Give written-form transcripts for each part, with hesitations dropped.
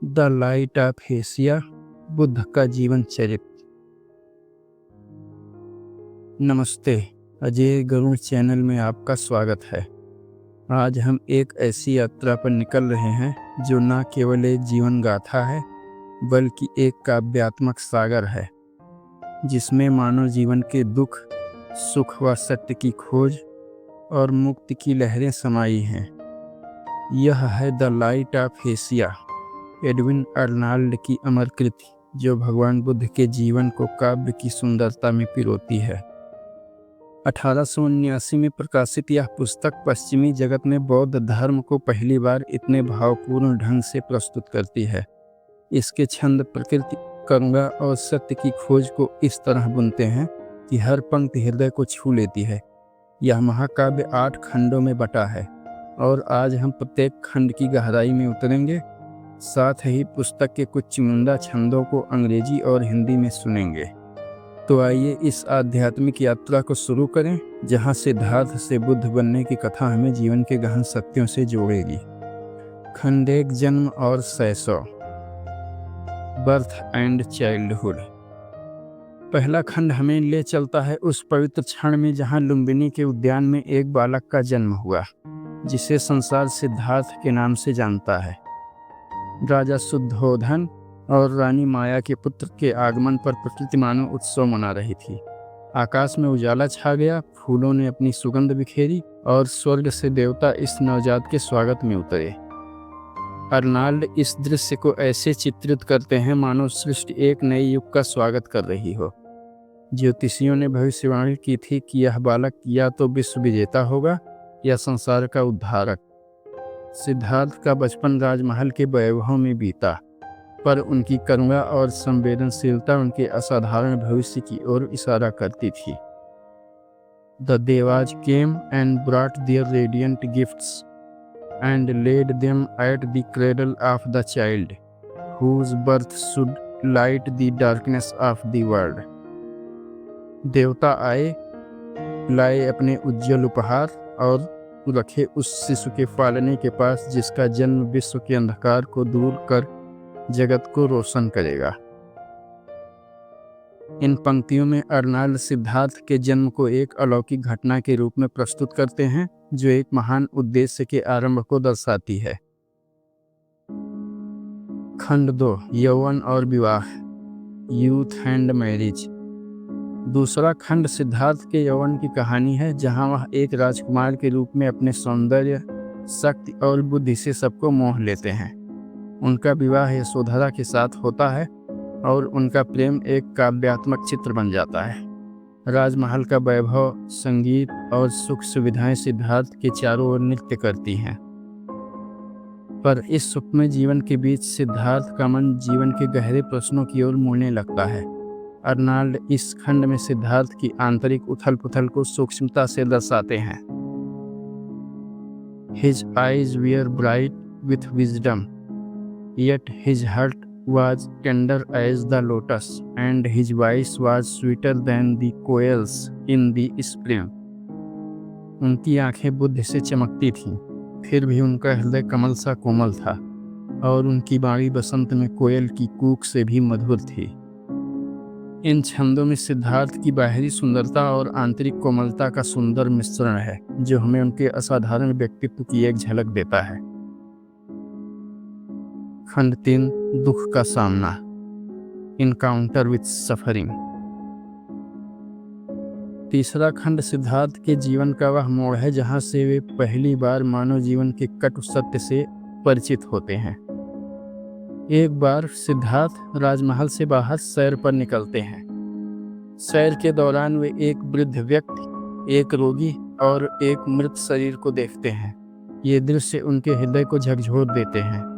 The light of Asia, Buddha का जीवन चरित्र। नमस्ते, अजय गरुड़ चैनल में आपका स्वागत है। आज हम एक ऐसी यात्रा पर निकल रहे हैं जो न केवल एक जीवन गाथा है बल्कि एक काव्यात्मक सागर है, जिसमें मानव जीवन के दुख, सुख व सत्य की खोज और मुक्ति की लहरें समाई हैं। यह है the light of Asia, Edwin Arnold की अमर कृति, जो भगवान बुद्ध के जीवन को काव्य की सुंदरता में पिरोती है। 1879 में प्रकाशित यह पुस्तक पश्चिमी जगत में बौद्ध धर्म को पहली बार इतने भावपूर्ण ढंग से प्रस्तुत करती है। इसके छंद प्रकृति, करुणा और सत्य की खोज को इस तरह बुनते हैं कि हर पंक्ति हृदय को छू लेती है। यह महाकाव्य 8 खंडों में बटा है और आज हम प्रत्येक खंड की गहराई में उतरेंगे। साथ ही पुस्तक के कुछ चुनिंदा छंदों को अंग्रेजी और हिंदी में सुनेंगे। तो आइए इस आध्यात्मिक यात्रा को शुरू करें, जहां सिद्धार्थ से बुद्ध बनने की कथा हमें जीवन के गहन सत्यों से जोड़ेगी। खंड 1, जन्म और शैशव, बर्थ एंड चाइल्डहुड। पहला खंड हमें ले चलता है उस पवित्र क्षण में जहां लुम्बिनी के उद्यान में एक बालक का जन्म हुआ, जिसे संसार सिद्धार्थ के नाम से जानता है। राजा शुद्धोधन और रानी माया के पुत्र के आगमन पर प्रकृति मानो उत्सव मना रही थी। आकाश में उजाला छा गया, फूलों ने अपनी सुगंध बिखेरी और स्वर्ग से देवता इस नवजात के स्वागत में उतरे। अर्नाल्ड इस दृश्य को ऐसे चित्रित करते हैं मानो सृष्टि एक नए युग का स्वागत कर रही हो। ज्योतिषियों ने भविष्यवाणी की थी कि यह बालक या तो विश्व विजेता होगा या संसार का उद्धारक। सिद्धार्थ का बचपन राजमहल के वैभव में बीता, पर उनकी करुणा और संवेदनशीलता उनके असाधारण भविष्य की ओर इशारा करती थी। The devas came and brought their radiant gifts and laid them at the cradle of the child, whose birth should light the darkness of the world. देवता आए, लाए अपने उज्जवल उपहार और रखे उस शिशु के पालने के पास, जिसका जन्म विश्व के अंधकार को दूर कर जगत को रोशन करेगा। इन पंक्तियों में अर्नाल्ड सिद्धार्थ के जन्म को एक अलौकिक घटना के रूप में प्रस्तुत करते हैं, जो एक महान उद्देश्य के आरंभ को दर्शाती है। खंड 2, यौवन और विवाह, यूथ एंड मैरिज। दूसरा खंड सिद्धार्थ के यौवन की कहानी है, जहां वह एक राजकुमार के रूप में अपने सौंदर्य, शक्ति और बुद्धि से सबको मोह लेते हैं। उनका विवाह यशोधरा के साथ होता है और उनका प्रेम एक काव्यात्मक चित्र बन जाता है। राजमहल का वैभव, संगीत और सुख सुविधाएं सिद्धार्थ के चारों ओर नृत्य करती हैं। पर इस सुखमय जीवन के बीच सिद्धार्थ का मन जीवन के गहरे प्रश्नों की ओर मुड़ने लगता है। अर्नाल्ड इस खंड में सिद्धार्थ की आंतरिक उथल पुथल को सूक्ष्मता से दर्शाते हैं। His eyes were bright with wisdom, yet his heart was tender as the lotus, and his voice was sweeter than the quails in the spring. उनकी आंखें बुद्धि से चमकती थीं, फिर भी उनका हृदय कमल सा कोमल था और उनकी वाणी बसंत में कोयल की कूक से भी मधुर थी। इन छंदों में सिद्धार्थ की बाहरी सुंदरता और आंतरिक कोमलता का सुंदर मिश्रण है, जो हमें उनके असाधारण व्यक्तित्व की एक झलक देता है। खंड 3, दुख का सामना, इनकाउंटर विथ सफरिंग। तीसरा खंड सिद्धार्थ के जीवन का वह मोड़ है जहां से वे पहली बार मानव जीवन के कटु सत्य से परिचित होते हैं। एक बार सिद्धार्थ राजमहल से बाहर सैर पर निकलते हैं। सैर के दौरान वे एक वृद्ध व्यक्ति, एक रोगी और एक मृत शरीर को देखते हैं। ये दृश्य उनके हृदय को झकझोर देते हैं।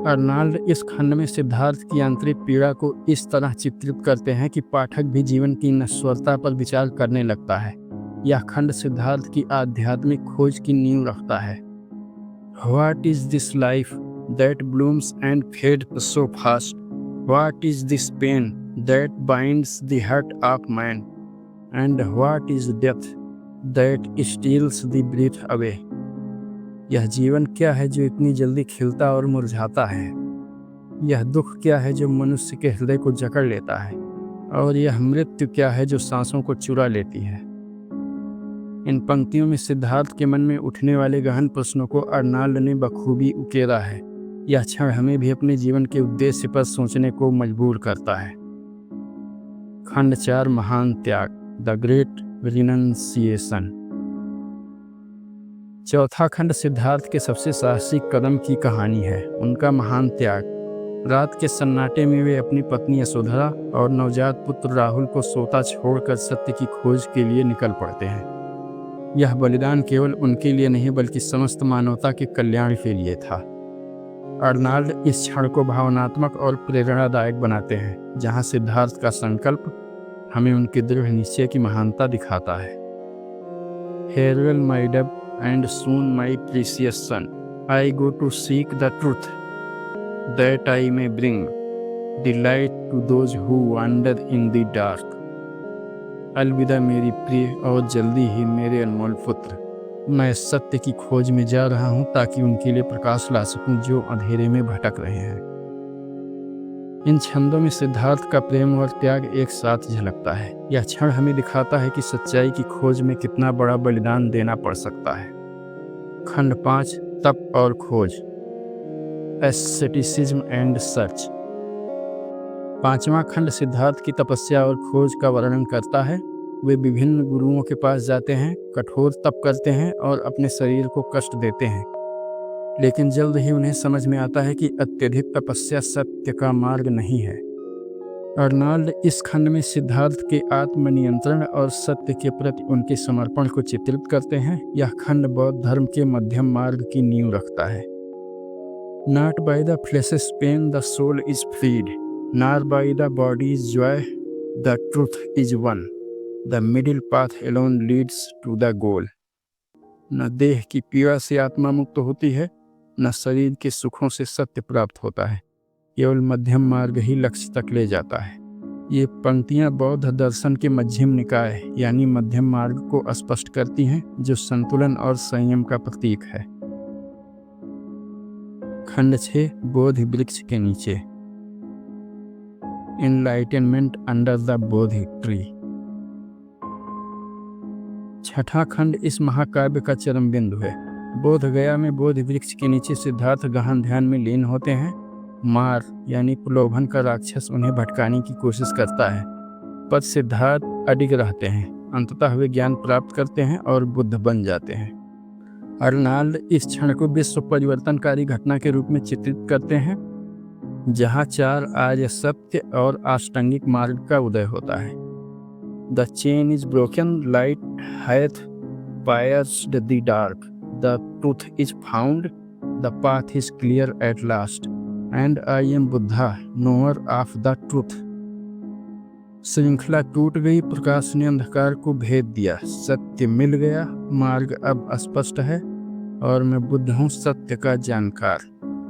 अर्नाल्ड इस खंड में सिद्धार्थ की आंतरिक पीड़ा को इस तरह चित्रित करते हैं कि पाठक भी जीवन की नश्वरता पर विचार करने लगता है। यह खंड सिद्धार्थ की आध्यात्मिक खोज की नींव रखता है। What is this life that blooms and fades so fast? What is this pain that binds the heart of man? And what is death that steals the breath away? यह जीवन क्या है जो इतनी जल्दी खिलता और मुरझाता है? यह दुख क्या है जो मनुष्य के हृदय को जकड़ लेता है? और यह मृत्यु क्या है जो सांसों को चुरा लेती है? इन पंक्तियों में सिद्धार्थ के मन में उठने वाले गहन प्रश्नों को अर्नाल्ड ने बखूबी उकेरा है। यह क्षण हमें भी अपने जीवन के उद्देश्य पर सोचने को मजबूर करता है। खंड 4 महान त्याग, द ग्रेट रिनंसिएशन। चौथा खंड सिद्धार्थ के सबसे साहसिक कदम की कहानी है, उनका महान त्याग। रात के सन्नाटे में वे अपनी पत्नी यशोधरा और नवजात पुत्र राहुल को सोता छोड़कर सत्य की खोज के लिए निकल पड़ते हैं। यह बलिदान केवल उनके लिए नहीं बल्कि समस्त मानवता के कल्याण के लिए था। अर्नाल्ड इस क्षण को भावनात्मक और प्रेरणादायक बनाते हैं, जहां सिद्धार्थ का संकल्प हमें उनके दृढ़ निश्चय की महानता दिखाता है। Farewell my dove and soon my precious son, I go to seek the truth, that I may bring the light to those who wander in the dark. अलविदा मेरी प्रिय और जल्दी ही मेरे अनमोल पुत्र, मैं सत्य की खोज में जा रहा हूँ ताकि उनके लिए प्रकाश ला सकूं जो अंधेरे में भटक रहे हैं। इन छंदों में सिद्धार्थ का प्रेम और त्याग एक साथ झलकता है। यह क्षण हमें दिखाता है कि सच्चाई की खोज में कितना बड़ा बलिदान देना पड़ सकता है। खंड 5 तप और खोज, एस्थेटिसिज्म एंड सर्च। पांचवा खंड सिद्धार्थ की तपस्या और खोज का वर्णन करता है। वे विभिन्न गुरुओं के पास जाते हैं, कठोर तप करते हैं और अपने शरीर को कष्ट देते हैं, लेकिन जल्द ही उन्हें समझ में आता है कि अत्यधिक तपस्या सत्य का मार्ग नहीं है। अर्नाल्ड इस खंड में सिद्धार्थ के आत्मनियंत्रण और सत्य के प्रति उनके समर्पण को चित्रित करते हैं। यह खंड बौद्ध धर्म के मध्यम मार्ग की नींव रखता है। Not by the flesh's pain the soul is freed, nor by the body's joy the truth is won. The middle path alone leads to the goal. न देह की पीड़ा से आत्मा मुक्त होती है, न शरीर के सुखों से सत्य प्राप्त होता है। केवल मध्यम मार्ग ही लक्ष्य तक ले जाता है। ये पंक्तियां बौद्ध दर्शन के मध्यम निकाय यानी मध्यम मार्ग को स्पष्ट करती हैं, जो संतुलन और संयम का प्रतीक है। खंड 6 बोधि वृक्ष के नीचे, enlightenment under the Bodhi tree. छठा खंड इस महाकाव्य का चरम बिंदु है। बोध गया में बोधि वृक्ष के नीचे सिद्धार्थ गहन ध्यान में लीन होते हैं। मार यानी प्रलोभन का राक्षस उन्हें भटकाने की कोशिश करता है, पर सिद्धार्थ अडिग रहते हैं। अंततः वे ज्ञान प्राप्त करते हैं और बुद्ध बन जाते हैं। अर्नाल्ड इस क्षण को विश्व परिवर्तनकारी घटना के रूप में चित्रित करते हैं, जहां 4 आर्य सत्य और अष्टांगिक मार्ग का उदय होता है। The chain is broken, light hath pierced the dark, the truth is found, the path is clear at last, and I am Buddha, knower of the truth. श्रृंखला टूट गई, प्रकाश ने अंधकार को भेद दिया, सत्य मिल गया, मार्ग अब स्पष्ट है और मैं बुद्ध हूँ, सत्य का जानकार।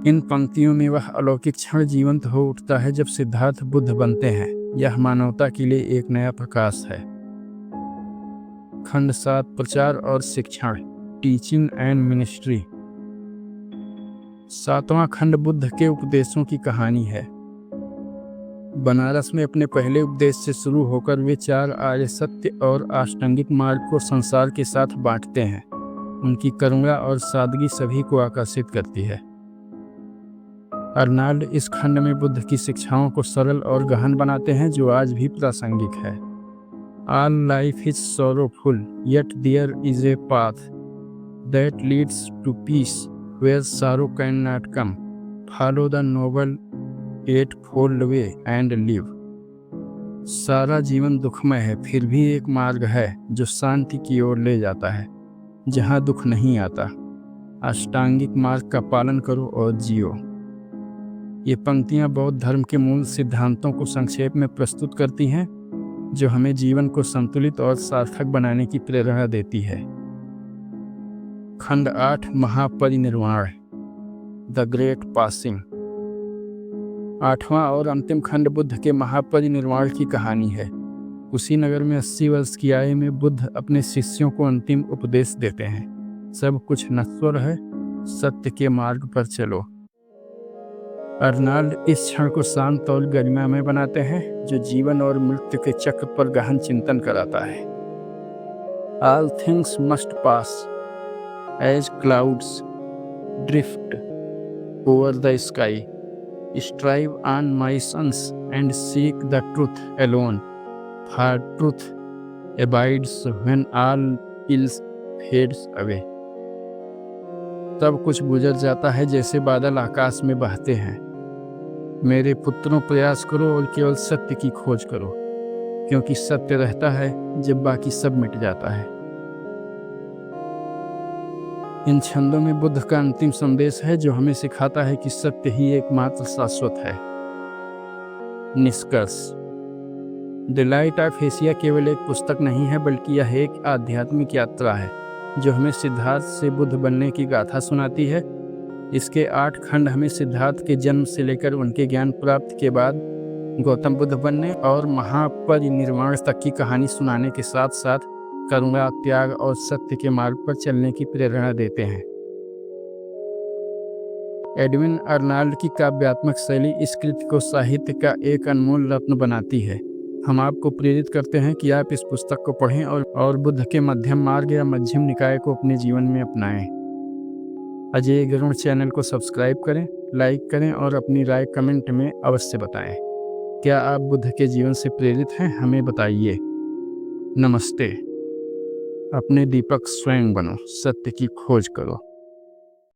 इन पंक्तियों में वह अलौकिक क्षण जीवंत हो उठता है जब सिद्धार्थ बुद्ध बनते हैं। यह मानवता के लिए एक नया प्रकाश है। खंड 7 प्रचार और शिक्षण, टीचिंग एंड मिनिस्ट्री। 7वां खंड बुद्ध के उपदेशों की कहानी है। बनारस में अपने पहले उपदेश से शुरू होकर वे 4 आर्य सत्य और अष्टांगिक मार्ग को संसार के साथ बांटते हैं। उनकी करुणा और सादगी सभी को आकर्षित करती है। अर्नाल्ड इस खंड में बुद्ध की शिक्षाओं को सरल और गहन बनाते हैं, जो आज भी प्रासंगिक है। All life is sorrowful, yet there is a path that leads to peace where sorrow cannot come. Follow the noble eightfold way and live. सारा जीवन दुखमय है, फिर भी एक मार्ग है जो शांति की ओर ले जाता है, जहाँ दुख नहीं आता। अष्टांगिक मार्ग का पालन करो और जियो। ये पंक्तियां बौद्ध धर्म के मूल सिद्धांतों को संक्षेप में प्रस्तुत करती हैं, जो हमें जीवन को संतुलित और सार्थक बनाने की प्रेरणा देती है। खंड 8 महापरिनिर्वाण, द ग्रेट पासिंग। 8वां और अंतिम खंड बुद्ध के महापरिनिर्वाण की कहानी है। कुशीनगर में 80 वर्ष की आयु में बुद्ध अपने शिष्यों को अंतिम उपदेश देते हैं। सब कुछ नश्वर है, सत्य के मार्ग पर चलो। अर्नाल्ड इस क्षण को शांत और गरिमामय बनाते हैं जो जीवन और मृत्यु के चक्र पर गहन चिंतन कराता है। All things must pass as clouds drift over the sky. Strive on, my sons, and seek the truth alone, for truth abides when all else fades away. सब कुछ गुजर जाता है जैसे बादल आकाश में बहते हैं। मेरे पुत्रों, प्रयास करो और केवल सत्य की खोज करो, क्योंकि सत्य रहता है जब बाकी सब मिट जाता है। इन छंदों में बुद्ध का अंतिम संदेश है जो हमें सिखाता है कि सत्य ही एकमात्र शाश्वत है। निष्कर्ष, द लाइट ऑफ एशिया केवल एक पुस्तक नहीं है, बल्कि यह एक आध्यात्मिक यात्रा है जो हमें सिद्धार्थ से बुद्ध बनने की गाथा सुनाती है। इसके 8 खंड हमें सिद्धार्थ के जन्म से लेकर उनके ज्ञान प्राप्ति के बाद गौतम बुद्ध बनने और महापरिनिर्वाण तक की कहानी सुनाने के साथ साथ करुणा, त्याग और सत्य के मार्ग पर चलने की प्रेरणा देते हैं। एडविन अर्नाल्ड की काव्यात्मक शैली इस कृति को साहित्य का एक अनमोल रत्न बनाती है। हम आपको प्रेरित करते हैं कि आप इस पुस्तक को पढ़ें और बुद्ध के मध्यम मार्ग या मध्यम निकाय को अपने जीवन में अपनाएं। अजय गरुड़ चैनल को सब्सक्राइब करें, लाइक करें और अपनी राय कमेंट में अवश्य बताएं। क्या आप बुद्ध के जीवन से प्रेरित हैं? हमें बताइए। नमस्ते। अपने दीपक स्वयं बनो, सत्य की खोज करो।